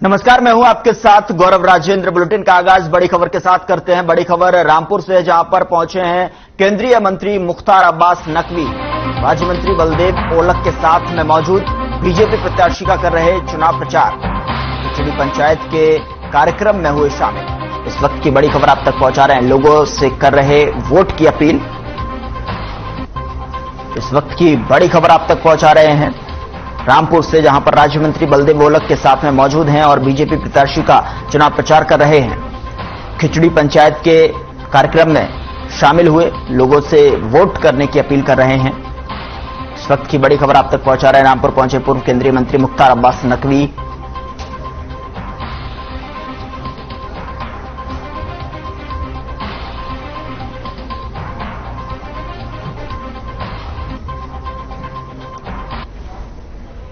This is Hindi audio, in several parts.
नमस्कार, मैं हूं आपके साथ गौरव राजेंद्र। बुलेटिन का आगाज बड़ी खबर के साथ करते हैं। बड़ी खबर रामपुर से, जहां पर पहुंचे हैं केंद्रीय मंत्री मुख्तार अब्बास नकवी। राज्य मंत्री बलदेव ओलख के साथ में मौजूद बीजेपी प्रत्याशी का कर रहे चुनाव प्रचार। खिचड़ी पंचायत के कार्यक्रम में हुए शामिल। इस वक्त की बड़ी खबर आप तक पहुंचा रहे हैं, लोगों से कर रहे वोट की अपील। इस वक्त की बड़ी खबर आप तक पहुंचा रहे हैं रामपुर से, जहां पर राज्य मंत्री बलदेव ओलख के साथ में मौजूद हैं और बीजेपी प्रत्याशी का चुनाव प्रचार कर रहे हैं। खिचड़ी पंचायत के कार्यक्रम में शामिल हुए लोगों से वोट करने की अपील कर रहे हैं। इस वक्त की बड़ी खबर आप तक पहुंचा रहे हैं। रामपुर पहुंचे पूर्व केंद्रीय मंत्री मुख्तार अब्बास नकवी।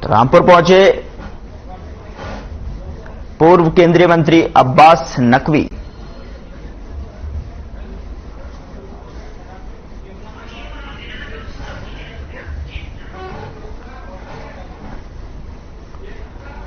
रामपुर पहुंचे पूर्व केंद्रीय मंत्री अब्बास नकवी।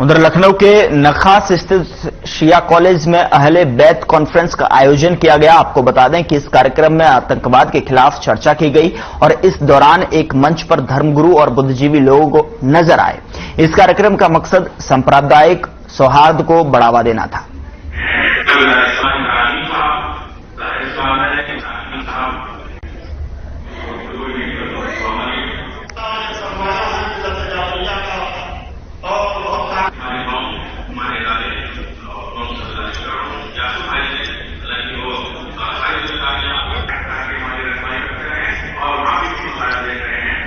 उधर लखनऊ के नखास स्थित शिया कॉलेज में अहले बैत कॉन्फ्रेंस का आयोजन किया गया। आपको बता दें कि इस कार्यक्रम में आतंकवाद के खिलाफ चर्चा की गई और इस दौरान एक मंच पर धर्मगुरु और बुद्धिजीवी लोग नजर आए। इस कार्यक्रम का मकसद सांप्रदायिक सौहार्द को बढ़ावा देना था।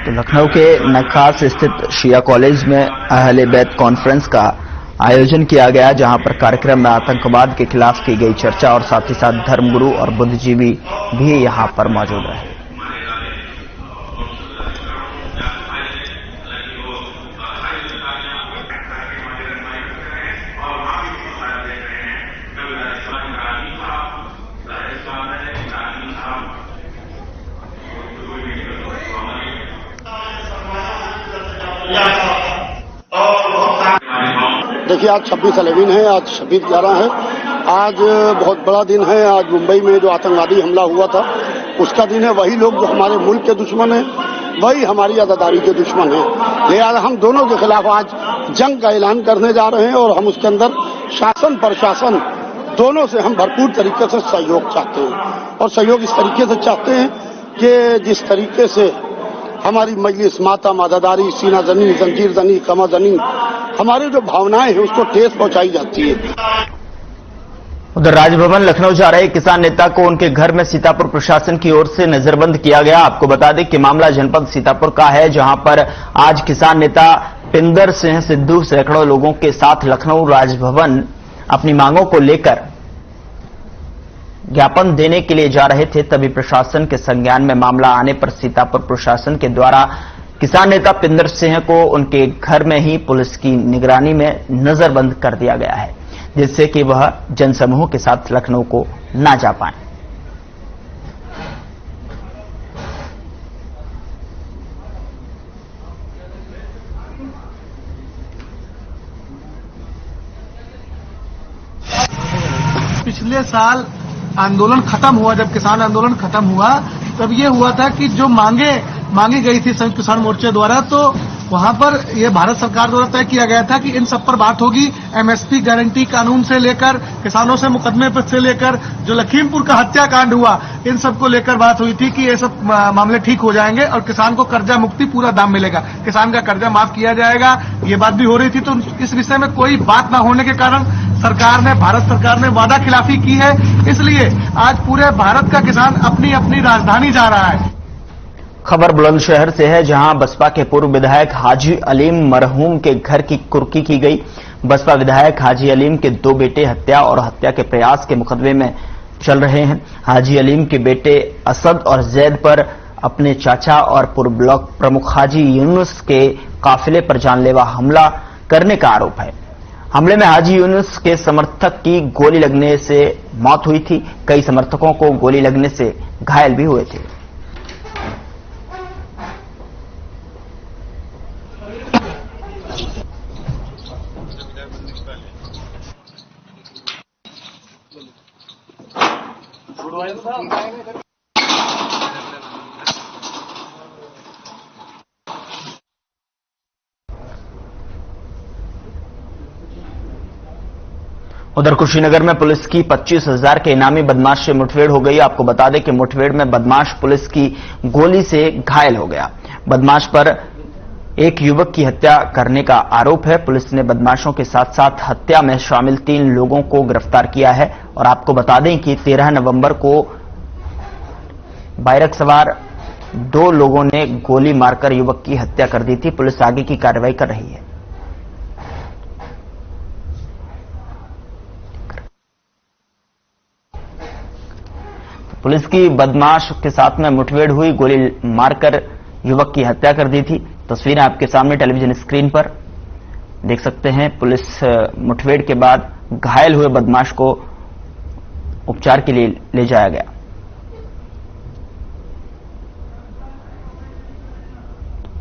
तो लखनऊ के नखास स्थित शिया कॉलेज में अहले बैत कॉन्फ्रेंस का आयोजन किया गया, जहां पर कार्यक्रम में आतंकवाद के खिलाफ की गई चर्चा और साथ ही साथ धर्मगुरु और बुद्धिजीवी भी यहां पर मौजूद रहे। देखिए, आज 26/11 है, आज 26/11 है। आज बहुत बड़ा दिन है। आज मुंबई में जो आतंकवादी हमला हुआ था उसका दिन है। वही लोग जो हमारे मुल्क के दुश्मन हैं, वही हमारी आजादी के दुश्मन हैं। लिहाजा हम दोनों के खिलाफ आज जंग का ऐलान करने जा रहे हैं और हम उसके अंदर शासन प्रशासन दोनों से हम भरपूर तरीके से सहयोग चाहते हैं। और सहयोग इस तरीके से चाहते हैं कि जिस तरीके से हमारी मजलिस माता मादादारी सीना जनी जंजीर जनी कमा जनी हमारी जो भावनाएं हैं उसको ठेस पहुंचाई जाती है। उधर राजभवन लखनऊ जा रहे किसान नेता को उनके घर में सीतापुर प्रशासन की ओर से नजरबंद किया गया। आपको बता दें कि मामला जनपद सीतापुर का है, जहां पर आज किसान नेता पिंदर सिंह सिद्धू सैकड़ों लोगों के साथ लखनऊ राजभवन अपनी मांगों को लेकर ज्ञापन देने के लिए जा रहे थे। तभी प्रशासन के संज्ञान में मामला आने पर सीतापुर प्रशासन के द्वारा किसान नेता पिंदर सिंह को उनके घर में ही पुलिस की निगरानी में नजरबंद कर दिया गया है, जिससे कि वह जनसमूह के साथ लखनऊ को ना जा पाए। पिछले साल आंदोलन खत्म हुआ, जब किसान आंदोलन खत्म हुआ तब ये हुआ था कि जो मांगी गई थी संयुक्त किसान मोर्चे द्वारा, तो वहां पर ये भारत सरकार द्वारा तय किया गया था कि इन सब पर बात होगी। एमएसपी गारंटी कानून से लेकर किसानों से मुकदमे पर से लेकर जो लखीमपुर का हत्याकांड हुआ, इन सब को लेकर बात हुई थी कि ये सब मामले ठीक हो जाएंगे और किसान को कर्जा मुक्ति पूरा दाम मिलेगा, किसान का कर्जा माफ किया जाएगा। ये बात भी हो रही थी। तो इस विषय में कोई बात न होने के कारण भारत सरकार ने वादा खिलाफी की है। इसलिए आज पूरे भारत का किसान अपनी अपनी राजधानी जा रहा है। खबर बुलंदशहर से है, जहां बसपा के पूर्व विधायक हाजी अलीम मरहूम के घर की कुर्की की गई। बसपा विधायक हाजी अलीम के दो बेटे हत्या और हत्या के प्रयास के मुकदमे में चल रहे हैं। हाजी अलीम के बेटे असद और जैद पर अपने चाचा और पूर्व ब्लॉक प्रमुख हाजी यूनुस के काफिले पर जानलेवा हमला करने का आरोप है। हमले में हाजी यूनुस के समर्थक की गोली लगने से मौत हुई थी। कई समर्थकों को गोली लगने से घायल भी हुए थे। उधर कुशीनगर में पुलिस की 25,000 के इनामी बदमाश से मुठभेड़ हो गई। आपको बता दें कि मुठभेड़ में बदमाश पुलिस की गोली से घायल हो गया। बदमाश पर एक युवक की हत्या करने का आरोप है। पुलिस ने बदमाशों के साथ साथ हत्या में शामिल 3 लोगों को गिरफ्तार किया है। और आपको बता दें कि 13 नवंबर को बाइक सवार 2 लोगों ने गोली मारकर युवक की हत्या कर दी थी। पुलिस आगे की कार्रवाई कर रही है। पुलिस की बदमाश के साथ में मुठभेड़ हुई, गोली मारकर युवक की हत्या कर दी थी। तस्वीरें आपके सामने टेलीविजन स्क्रीन पर देख सकते हैं। पुलिस मुठभेड़ के बाद घायल हुए बदमाश को उपचार के लिए ले जाया गया।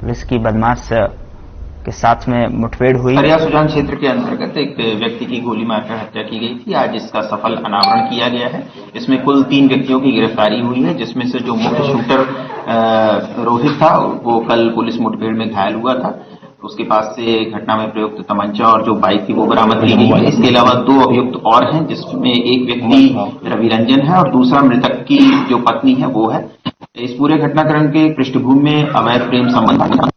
पुलिस की बदमाश के साथ में मुठभेड़ हुई। खरिया सुजान क्षेत्र के अंतर्गत एक व्यक्ति की गोली मारकर हत्या की गई थी। आज इसका सफल अनावरण किया गया है। इसमें कुल 3 व्यक्तियों की गिरफ्तारी हुई है, जिसमें से जो मुख्य शूटर रोहित था वो कल पुलिस मुठभेड़ में घायल हुआ था। उसके पास से घटना में प्रयुक्त तमंचा और जो बाइक थी वो बरामद की गई है। इसके अलावा 2 अभियुक्त और हैं, जिसमें एक व्यक्ति रवि रंजन है और दूसरा मृतक की जो पत्नी है वो है। इस पूरे घटनाक्रम के पृष्ठभूमि में अवैध प्रेम संबंध।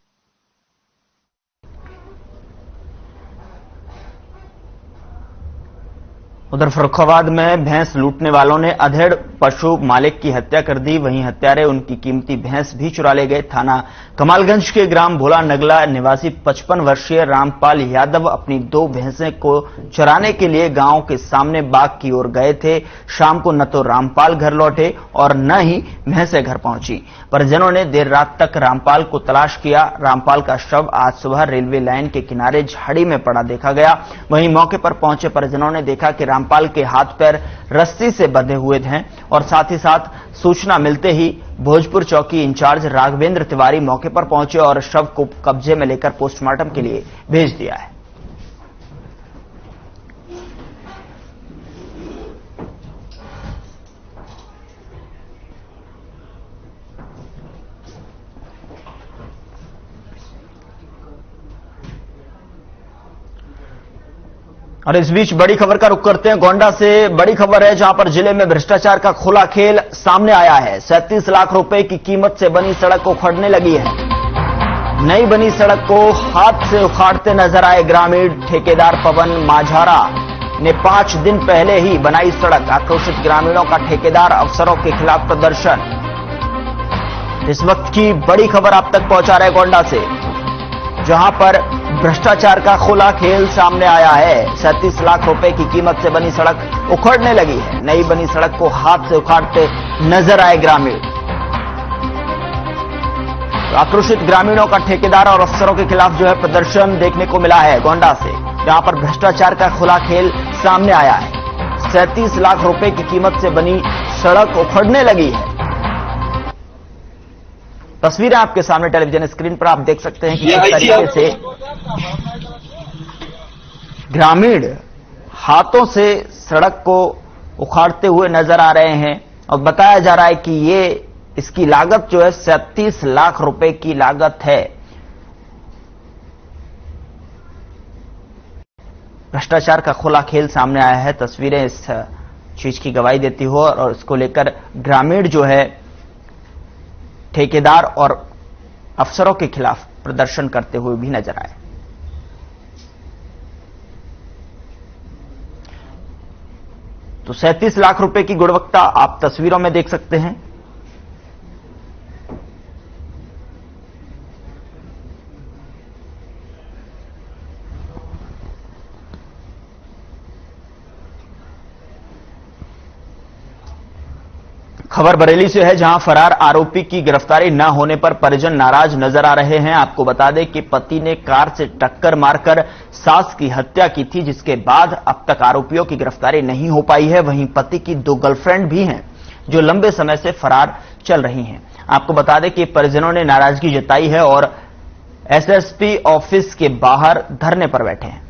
उधर फर्रुखाबाद में भैंस लूटने वालों ने अधेड़ पशु मालिक की हत्या कर दी। वहीं हत्यारे उनकी कीमती भैंस भी चुरा ले गए। थाना कमालगंज के ग्राम भोला नगला निवासी 55 वर्षीय रामपाल यादव अपनी 2 भैंसें को चराने के लिए गांव के सामने बाग की ओर गए थे। शाम को न तो रामपाल घर लौटे और न ही भैंसें घर पहुंची। परिजनों ने देर रात तक रामपाल को तलाश किया। रामपाल का शव आज सुबह रेलवे लाइन के किनारे झाड़ी में पड़ा देखा गया। वहीं मौके पर पहुंचे परिजनों ने देखा कि रामपाल के हाथ पैर रस्सी से बंधे हुए हैं और साथ ही साथ सूचना मिलते ही भोजपुर चौकी इंचार्ज राघवेंद्र तिवारी मौके पर पहुंचे और शव को कब्जे में लेकर पोस्टमार्टम के लिए भेज दिया है। और इस बीच बड़ी खबर का रुख करते हैं। गोंडा से बड़ी खबर है, जहां पर जिले में भ्रष्टाचार का खुला खेल सामने आया है। 37 लाख रुपए की कीमत से बनी सड़क उखड़ने लगी है। नई बनी सड़क को हाथ से उखाड़ते नजर आए ग्रामीण। ठेकेदार पवन माझारा ने 5 दिन पहले ही बनाई सड़क। आक्रोशित ग्रामीणों का ठेकेदार अफसरों के खिलाफ प्रदर्शन। इस वक्त की बड़ी खबर आप तक पहुंचा रहे गोंडा से, जहां पर भ्रष्टाचार का खुला खेल सामने आया है। 37 लाख रुपए की कीमत से बनी सड़क उखड़ने लगी है। नई बनी सड़क को हाथ से उखाड़ते नजर आए ग्रामीण। तो आक्रोशित ग्रामीणों का ठेकेदार और अफसरों के खिलाफ जो है प्रदर्शन देखने को मिला है गोंडा से, जहां पर भ्रष्टाचार का खुला खेल सामने आया है। 37 लाख रुपए की कीमत से बनी सड़क उखड़ने लगी है। तस्वीरें आपके सामने टेलीविजन स्क्रीन पर आप देख सकते हैं कि किस तरीके से ग्रामीण हाथों से सड़क को उखाड़ते हुए नजर आ रहे हैं। और बताया जा रहा है कि ये इसकी लागत जो है 37 लाख रुपए की लागत है। भ्रष्टाचार का खुला खेल सामने आया है। तस्वीरें इस चीज की गवाही देती हो और इसको लेकर ग्रामीण जो है ठेकेदार और अफसरों के खिलाफ प्रदर्शन करते हुए भी नजर आए। तो 37 लाख रुपए की गुणवत्ता आप तस्वीरों में देख सकते हैं। खबर बरेली से है, जहां फरार आरोपी की गिरफ्तारी न होने पर परिजन नाराज नजर आ रहे हैं। आपको बता दें कि पति ने कार से टक्कर मारकर सास की हत्या की थी, जिसके बाद अब तक आरोपियों की गिरफ्तारी नहीं हो पाई है। वहीं पति की 2 गर्लफ्रेंड भी हैं जो लंबे समय से फरार चल रही हैं। आपको बता दें कि परिजनों ने नाराजगी जताई है और एसएसपी ऑफिस के बाहर धरने पर बैठे हैं।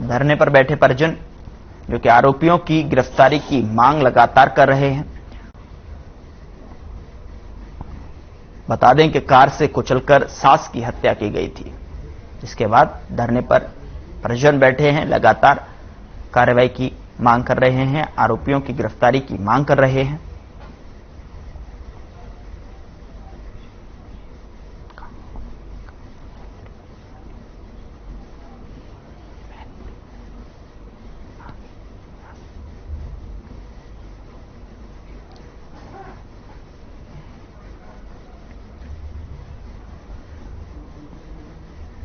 धरने पर बैठे परिजन जो कि आरोपियों की गिरफ्तारी की मांग लगातार कर रहे हैं। बता दें कि कार से कुचलकर सास की हत्या की गई थी, जिसके बाद धरने पर परिजन बैठे हैं, लगातार कार्रवाई की मांग कर रहे हैं, आरोपियों की गिरफ्तारी की मांग कर रहे हैं।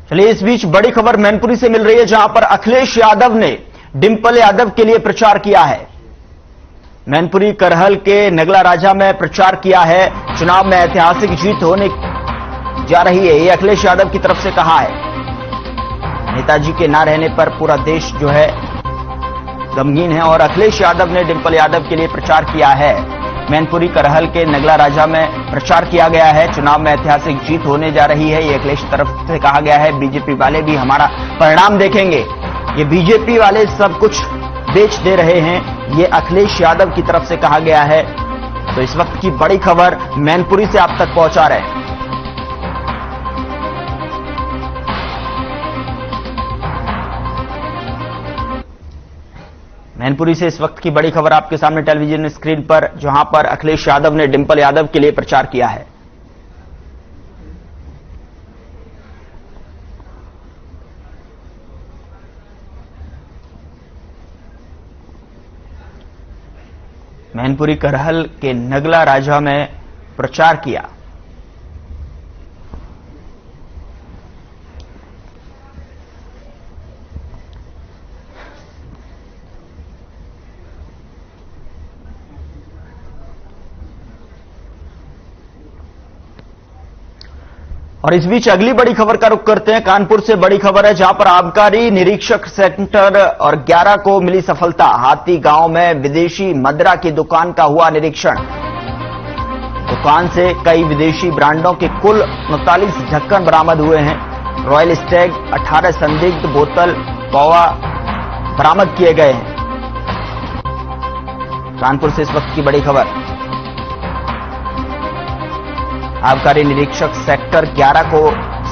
चलिए, इस बीच बड़ी खबर मैनपुरी से मिल रही है, जहां पर अखिलेश यादव ने डिंपल यादव के लिए प्रचार किया है। मैनपुरी करहल के नगला राजा में प्रचार किया है। चुनाव में ऐतिहासिक जीत होने जा रही है, ये अखिलेश यादव की तरफ से कहा है। नेताजी के ना रहने पर पूरा देश जो है गमगीन है और अखिलेश यादव ने डिंपल यादव के लिए प्रचार किया है। मैनपुरी करहल के नगला राजा में प्रचार किया गया है। चुनाव में ऐतिहासिक जीत होने जा रही है, ये अखिलेश की तरफ से कहा गया है। बीजेपी वाले भी हमारा परिणाम देखेंगे, ये बीजेपी वाले सब कुछ बेच दे रहे हैं, ये अखिलेश यादव की तरफ से कहा गया है। तो इस वक्त की बड़ी खबर मैनपुरी से आप तक पहुंचा रहे हैं। मैनपुरी से इस वक्त की बड़ी खबर आपके सामने टेलीविजन स्क्रीन पर, जहां पर अखिलेश यादव ने डिंपल यादव के लिए प्रचार किया है। मैनपुरी करहल के नगला राजा में प्रचार किया। और इस बीच अगली बड़ी खबर का रुख करते हैं। कानपुर से बड़ी खबर है, जहां पर आबकारी निरीक्षक सेक्टर और 11 को मिली सफलता। हाथी गांव में विदेशी मदिरा की दुकान का हुआ निरीक्षण। दुकान से कई विदेशी ब्रांडों के कुल 39 ढक्कन बरामद हुए हैं। रॉयल स्टैग 18 संदिग्ध बोतल पौवा बरामद किए गए हैं। कानपुर से इस वक्त की बड़ी खबर। आबकारी निरीक्षक सेक्टर 11 को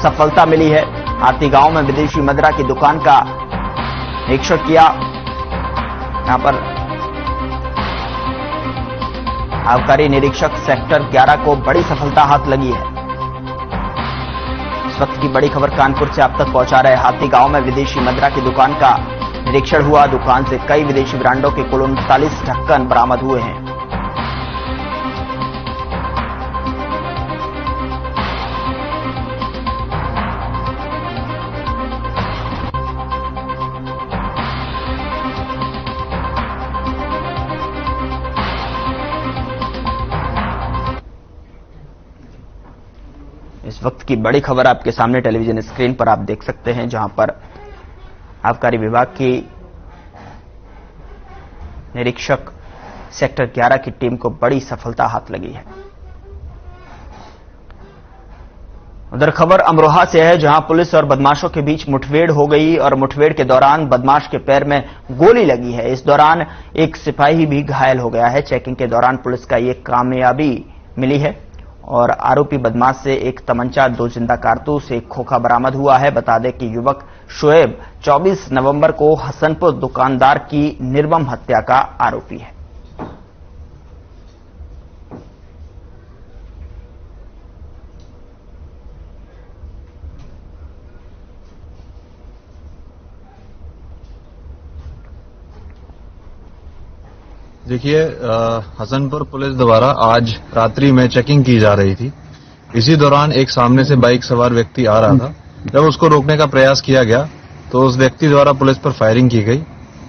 सफलता मिली है। हाथी गांव में विदेशी मदिरा की दुकान का निरीक्षण किया। यहां पर आबकारी निरीक्षक सेक्टर 11 को बड़ी सफलता हाथ लगी है। इस वक्त की बड़ी खबर कानपुर से आप तक पहुंचा रहे। हाथी गांव में विदेशी मदिरा की दुकान का निरीक्षण हुआ। दुकान से कई विदेशी ब्रांडों के कुल 39 ढक्कन बरामद हुए हैं। इस वक्त की बड़ी खबर आपके सामने टेलीविजन स्क्रीन पर आप देख सकते हैं, जहां पर आबकारी विभाग की निरीक्षक सेक्टर 11 की टीम को बड़ी सफलता हाथ लगी है। उधर खबर अमरोहा से है, जहां पुलिस और बदमाशों के बीच मुठभेड़ हो गई और मुठभेड़ के दौरान बदमाश के पैर में गोली लगी है। इस दौरान एक सिपाही भी घायल हो गया है। चेकिंग के दौरान पुलिस का यह कामयाबी मिली है और आरोपी बदमाश से एक तमंचा, 2 जिंदा कारतूस, एक खोखा बरामद हुआ है। बता दें कि युवक शोएब 24 नवंबर को हसनपुर दुकानदार की निर्मम हत्या का आरोपी है। देखिए, हसनपुर पुलिस द्वारा आज रात्रि में चेकिंग की जा रही थी। इसी दौरान एक सामने से बाइक सवार व्यक्ति आ रहा था। जब उसको रोकने का प्रयास किया गया तो उस व्यक्ति द्वारा पुलिस पर फायरिंग की गई।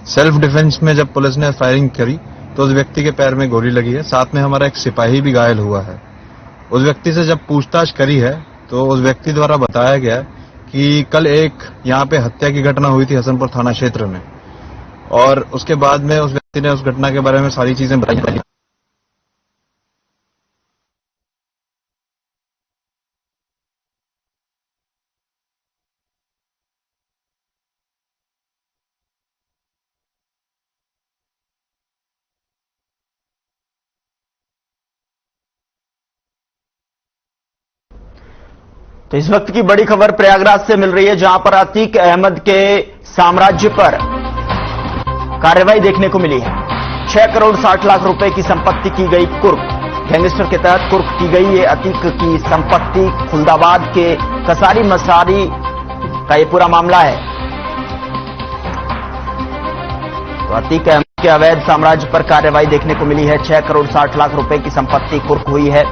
सेल्फ डिफेंस में जब पुलिस ने फायरिंग करी तो उस व्यक्ति के पैर में गोली लगी है। साथ में हमारा एक सिपाही भी घायल हुआ है। उस व्यक्ति से जब पूछताछ करी है तो उस व्यक्ति द्वारा बताया गया कि कल एक यहाँ पे हत्या की घटना हुई थी हसनपुर थाना क्षेत्र में, और उसके बाद में उस व्यक्ति ने उस घटना के बारे में सारी चीजें बताई। तो इस वक्त की बड़ी खबर प्रयागराज से मिल रही है, जहां पर अतीक अहमद के साम्राज्य पर कार्रवाई देखने को मिली है। 6 करोड़ 60 लाख रुपए की संपत्ति की गई कुर्क। गैंगस्टर के तहत कुर्क की गई ये अतीक की संपत्ति। खुलदाबाद के कसारी मसारी का ये पूरा मामला है। तो अतीक अहमद के अवैध साम्राज्य पर कार्रवाई देखने को मिली है। 6 करोड़ 60 लाख रुपए की संपत्ति कुर्क हुई है।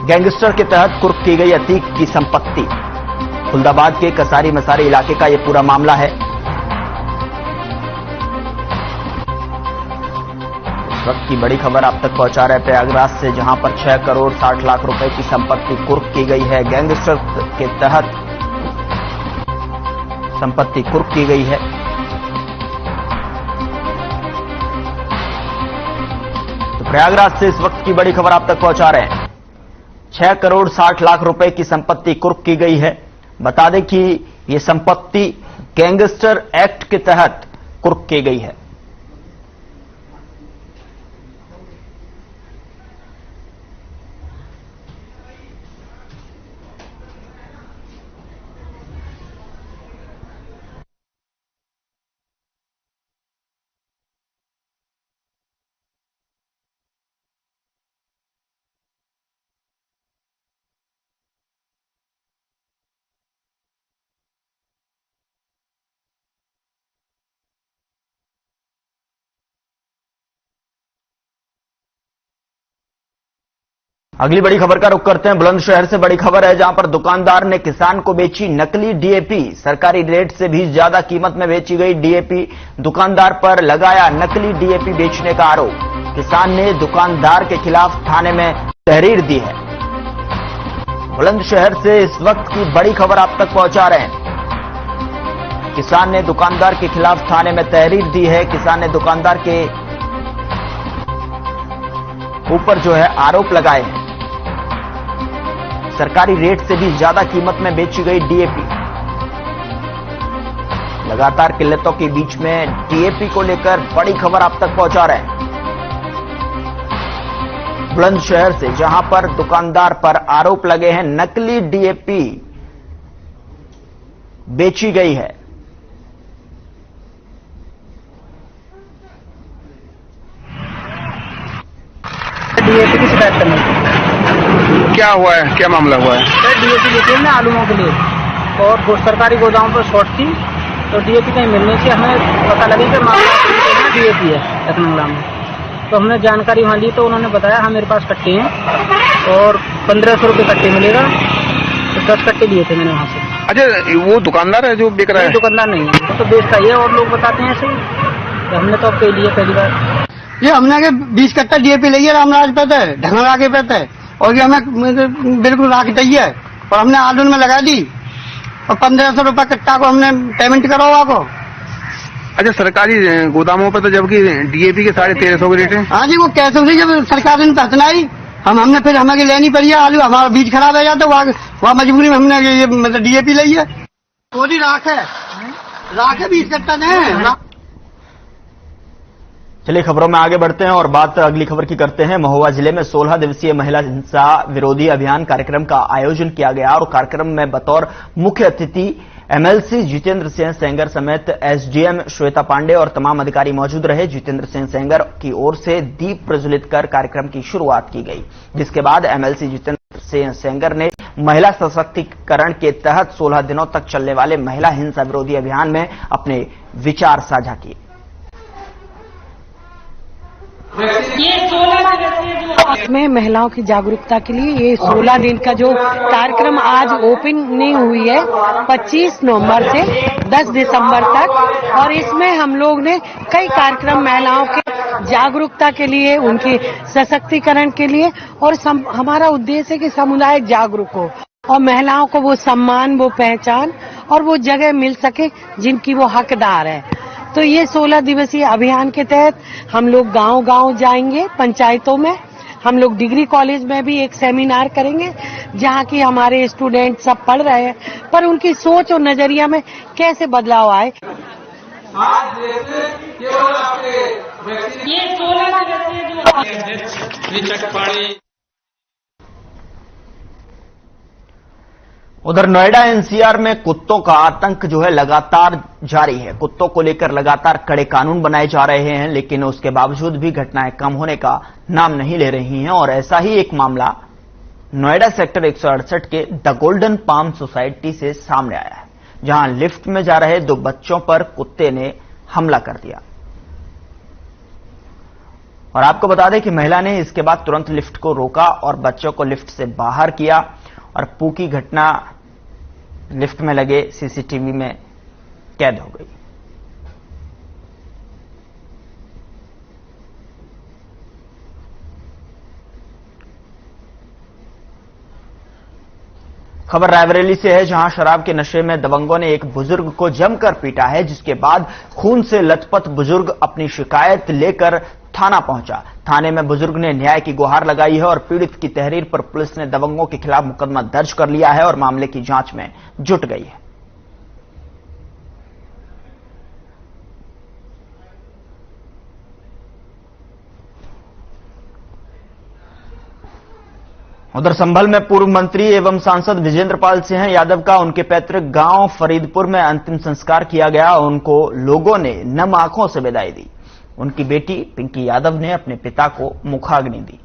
गैंगस्टर के तहत कुर्क की गई अतीक की संपत्ति। खुलदाबाद के कसारी मसारी इलाके का यह पूरा मामला है। इस वक्त की बड़ी खबर आप तक पहुंचा रहे प्रयागराज से, जहां पर 6 करोड़ 60 लाख रुपए की संपत्ति कुर्क की गई है। गैंगस्टर के तहत संपत्ति कुर्क की गई है। तो प्रयागराज से इस वक्त की बड़ी खबर आप तक पहुंचा रहे हैं। 6 करोड़ 60 लाख रुपए की संपत्ति कुर्क की गई है। बता दें कि यह संपत्ति गैंगस्टर एक्ट के तहत कुर्क की गई है। अगली बड़ी खबर का रुख करते हैं। बुलंदशहर से बड़ी खबर है, जहां पर दुकानदार ने किसान को बेची नकली डीएपी। सरकारी रेट से भी ज्यादा कीमत में बेची गई डीएपी। दुकानदार पर लगाया नकली डीएपी बेचने का आरोप। किसान ने दुकानदार के खिलाफ थाने में तहरीर दी है। बुलंदशहर से इस वक्त की बड़ी खबर आप तक पहुंचा रहे हैं। किसान ने दुकानदार के खिलाफ थाने में तहरीर दी है। किसान ने दुकानदार के ऊपर जो है आरोप लगाए हैं। सरकारी रेट से भी ज्यादा कीमत में बेची गई डीएपी। लगातार किल्लतों के बीच में डीएपी को लेकर बड़ी खबर आप तक पहुंचा रहे हैं। बुलंदशहर से, जहां पर दुकानदार पर आरोप लगे हैं नकली डीएपी बेची गई है। डीएपी की शिकायत करने की। क्या हुआ है, क्या मामला हुआ है? सर डीएपी लेते हैं ना आलूओं के लिए, और सरकारी गोदामों पर शॉर्ट थी, तो डीएपी कहीं मिलने से हमें पता लगे कि मामला डीएपी है लखनऊ में। तो हमने जानकारी वहाँ ली, तो उन्होंने बताया हाँ मेरे पास कट्टे हैं और 1500 रुपये कट्टे मिलेगा। तो 10 कट्टे लिए थे मैंने वहाँ से। अच्छा, वो दुकानदार है जो बेच रहा है? दुकानदार नहीं है, वो तो बेचता ही है और लोग बताते हैं ऐसे। तो हमने तो अब पे लिए पहली बार। ये हमने के 20 कट्टा डीएपी लिया रामराज पे थे, ढंगरा के पे थे, और ये हमें बिल्कुल राख चाहिए, और हमने आलू में लगा दी और 1500 रुपये कट्टा को हमने पेमेंट करा हुआ को। अच्छा, सरकारी गोदामों पर तो जबकि डीएपी के 1350 के रेट है। हाँ जी, वो कैसे हुई जब सरकार ने पहचनाई, हमने फिर हमें लेनी पड़ी है आलू, हमारा बीज खराब हो जाता, वहाँ मजबूरी में हमने ये मतलब डीएपी ली है। पूरी राख है 20 कट्टा ने। चलिए खबरों में आगे बढ़ते हैं और बात अगली खबर की करते हैं। महोबा जिले में 16 दिवसीय महिला हिंसा विरोधी अभियान कार्यक्रम का आयोजन किया गया और कार्यक्रम में बतौर मुख्य अतिथि एमएलसी जितेंद्र सिंह सेंगर समेत एसडीएम श्वेता पांडे और तमाम अधिकारी मौजूद रहे। जितेंद्र सिंह सेंगर की ओर से दीप प्रज्वलित कर कार्यक्रम की शुरुआत की गई, जिसके बाद एमएलसी जितेंद्र सिंह सेंगर ने महिला सशक्तिकरण के तहत 16 दिनों तक चलने वाले महिला हिंसा विरोधी अभियान में अपने विचार साझा किए। में महिलाओं की जागरूकता के लिए ये 16 दिन का जो कार्यक्रम आज ओपनिंग हुई है 25 नवंबर से 10 दिसंबर तक, और इसमें हम लोग ने कई कार्यक्रम महिलाओं के जागरूकता के लिए, उनके सशक्तिकरण के लिए, और हमारा उद्देश्य है कि समुदाय जागरूक हो और महिलाओं को वो सम्मान, वो पहचान और वो जगह मिल सके जिनकी वो हकदार है। तो ये 16 दिवसीय अभियान के तहत हम लोग गांव-गांव जाएंगे, पंचायतों में। हम लोग डिग्री कॉलेज में भी एक सेमिनार करेंगे, जहां की हमारे स्टूडेंट सब पढ़ रहे हैं, पर उनकी सोच और नजरिया में कैसे बदलाव आए। ये 16 दिवसीय उधर नोएडा एनसीआर में कुत्तों का आतंक जो है लगातार जारी है। कुत्तों को लेकर लगातार कड़े कानून बनाए जा रहे हैं, लेकिन उसके बावजूद भी घटनाएं कम होने का नाम नहीं ले रही हैं। और ऐसा ही एक मामला नोएडा सेक्टर 168 के द गोल्डन पाम सोसाइटी से सामने आया है, जहां लिफ्ट में जा रहे 2 बच्चों पर कुत्ते ने हमला कर दिया। और आपको बता दें कि महिला ने इसके बाद तुरंत लिफ्ट को रोका और बच्चों को लिफ्ट से बाहर किया। और पूरी घटना लिफ्ट में लगे सीसीटीवी में कैद हो गई। खबर रायबरेली से है, जहां शराब के नशे में दबंगों ने एक बुजुर्ग को जमकर पीटा है, जिसके बाद खून से लथपथ बुजुर्ग अपनी शिकायत लेकर थाना पहुंचा। थाने में बुजुर्ग ने न्याय की गुहार लगाई है और पीड़ित की तहरीर पर पुलिस ने दबंगों के खिलाफ मुकदमा दर्ज कर लिया है और मामले की जांच में जुट गई है। उधर संभल में पूर्व मंत्री एवं सांसद विजेंद्र पाल सिंह यादव का उनके पैतृक गांव फरीदपुर में अंतिम संस्कार किया गया। उनको लोगों ने नम आंखों से विदाई दी। उनकी बेटी पिंकी यादव ने अपने पिता को मुखाग्नि दी।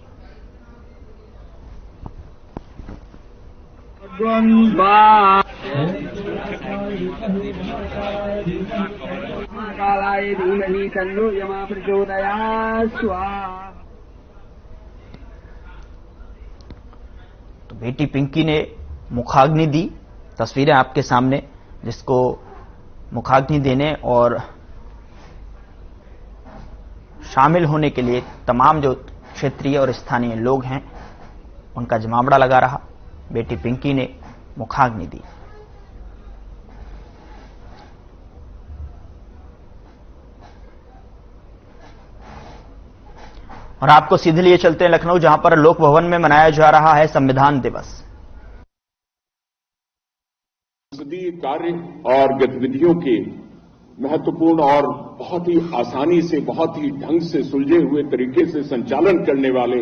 तो बेटी पिंकी ने मुखाग्नि दी। तस्वीरें आपके सामने, जिसको मुखाग्नि देने और शामिल होने के लिए तमाम जो क्षेत्रीय और स्थानीय लोग हैं उनका जमावड़ा लगा रहा। बेटी पिंकी ने मुखाग्नि दी। और आपको सीधे लिए चलते हैं लखनऊ, जहां पर लोक भवन में मनाया जा रहा है संविधान दिवस। संसदीय कार्य और गतिविधियों के महत्वपूर्ण और बहुत ही आसानी से, बहुत ही ढंग से, सुलझे हुए तरीके से संचालन करने वाले,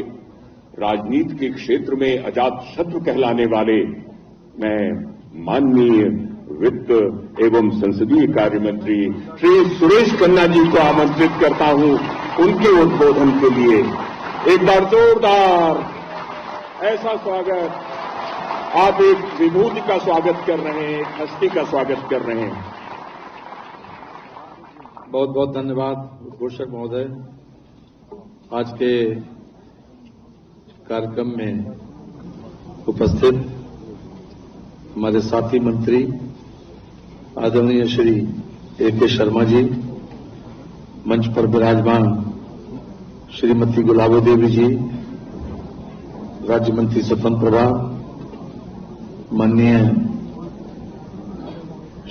राजनीति के क्षेत्र में अजातशत्रु कहलाने वाले मैं माननीय वित्त एवं संसदीय कार्य मंत्री श्री सुरेश खन्ना जी को आमंत्रित करता हूं उनके उद्बोधन के लिए। एक बार जोरदार ऐसा स्वागत। आप एक विभूति का स्वागत कर रहे हैं, एक हस्ती का स्वागत कर रहे हैं। बहुत बहुत धन्यवाद घोषक महोदय। आज के कार्यक्रम में उपस्थित हमारे साथी मंत्री आदरणीय श्री ए.के. शर्मा जी, मंच पर विराजमान श्रीमती गुलाबो देवी जी, राज्य मंत्री स्वतंत्र प्रभार, माननीय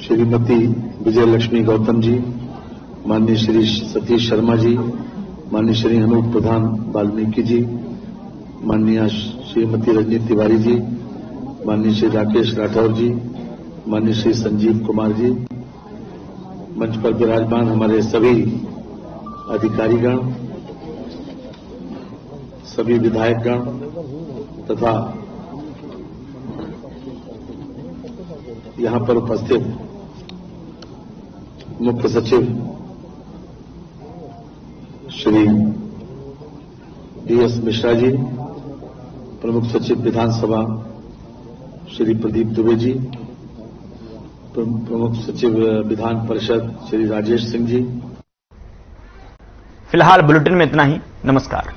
श्रीमती विजय लक्ष्मी गौतम जी, माननीय श्री सतीश शर्मा जी, माननीय श्री अनूप प्रधान वाल्मीकि जी, माननीय श्रीमती रजनी तिवारी जी, माननीय श्री राकेश राठौर जी, माननीय श्री संजीव कुमार जी, मंच पर विराजमान हमारे सभी अधिकारीगण, सभी विधायकगण तथा यहां पर उपस्थित मुख्य सचिव श्री डी.एस. मिश्रा जी, प्रमुख सचिव विधानसभा श्री प्रदीप दुबे जी, प्रमुख सचिव विधान परिषद श्री राजेश सिंह जी। फिलहाल बुलेटिन में इतना ही। नमस्कार।